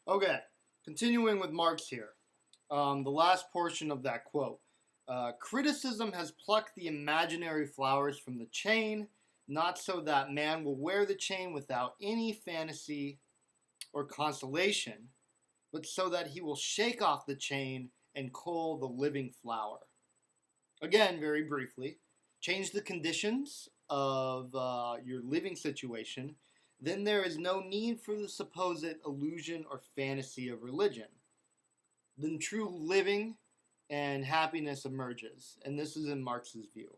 Okay, continuing with Marx here. The last portion of that quote. Criticism has plucked the imaginary flowers from the chain, not so that man will wear the chain without any fantasy or consolation, but so that he will shake off the chain and cull the living flower. Again, very briefly, change the conditions of your living situation, then there is no need for the supposed illusion or fantasy of religion. Then true living and happiness emerges, and this is in Marx's view.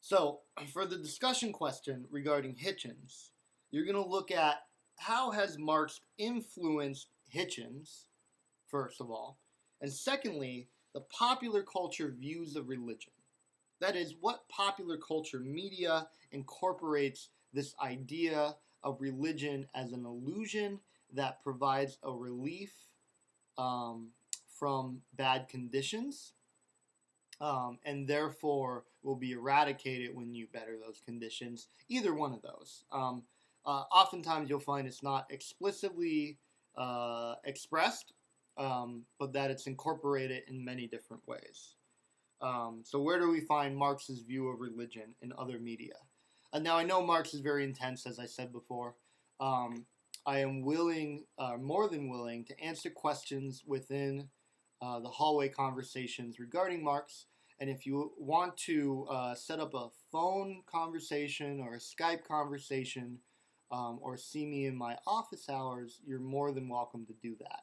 So, for the discussion question regarding Hitchens, you're going to look at how has Marx influenced Hitchens, first of all, and secondly, the popular culture views of religion. That is, what popular culture media incorporates this idea of religion as an illusion that provides a relief from bad conditions, and therefore will be eradicated when you better those conditions. Either one of those. Oftentimes you'll find it's not explicitly expressed, but that it's incorporated in many different ways. So where do we find Marx's view of religion in other media? Now I know Marx is very intense, as I said before. I am willing, more than willing, to answer questions within the hallway conversations regarding Marx. And if you want to set up a phone conversation or a Skype conversation or see me in my office hours, you're more than welcome to do that.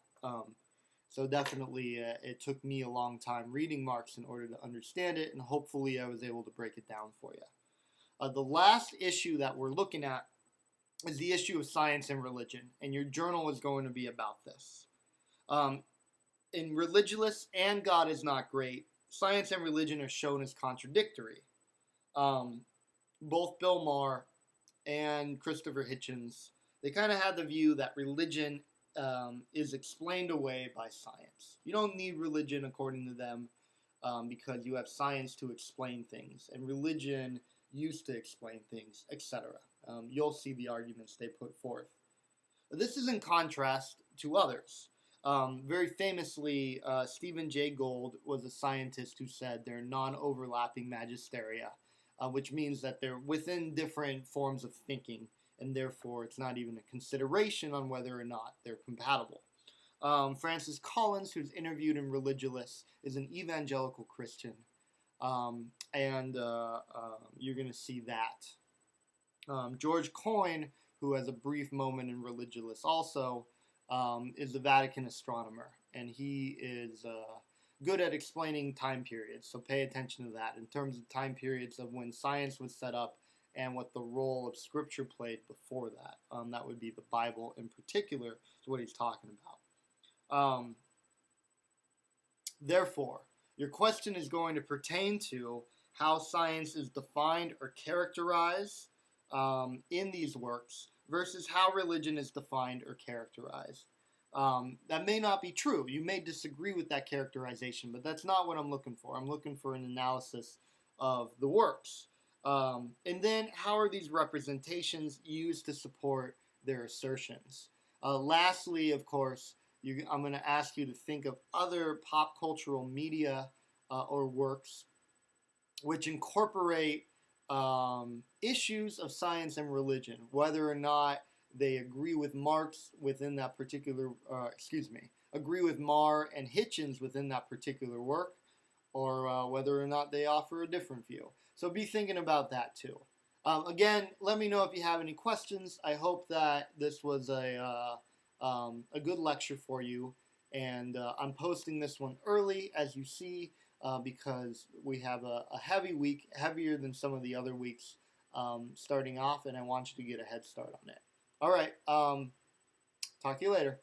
So definitely it took me a long time reading Marx in order to understand it, and hopefully I was able to break it down for you. The last issue that we're looking at is the issue of science and religion, and your journal is going to be about this. In Religious and God is Not Great, science and religion are shown as contradictory. Both Bill Maher and Christopher Hitchens, they kind of had the view that religion is explained away by science. You don't need religion, according to them, because you have science to explain things, and religion used to explain things, etc. You'll see the arguments they put forth. This is in contrast to others. Very famously, Stephen Jay Gould was a scientist who said they're non-overlapping magisteria, which means that they're within different forms of thinking, and therefore it's not even a consideration on whether or not they're compatible. Francis Collins, who's interviewed in Religious, is an evangelical Christian, and you're going to see that. George Coyne, who has a brief moment in Religious also, is a Vatican astronomer, and he is good at explaining time periods, so pay attention to that in terms of time periods of when science was set up and what the role of Scripture played before that. That would be the Bible in particular, is what he's talking about. Therefore, your question is going to pertain to how science is defined or characterized in these works versus how religion is defined or characterized. That may not be true. You may disagree with that characterization, but that's not what I'm looking for. I'm looking for an analysis of the works. And then how are these representations used to support their assertions? Lastly, of course, I'm going to ask you to think of other pop cultural media or works which incorporate issues of science and religion, whether or not they agree with Marx within that particular, agree with Maher and Hitchens within that particular work, or whether or not they offer a different view. So be thinking about that too. Again, let me know if you have any questions. I hope that this was a good lecture for you, and I'm posting this one early, as you see, because we have a heavy week, heavier than some of the other weeks starting off, and I want you to get a head start on it. All right, talk to you later.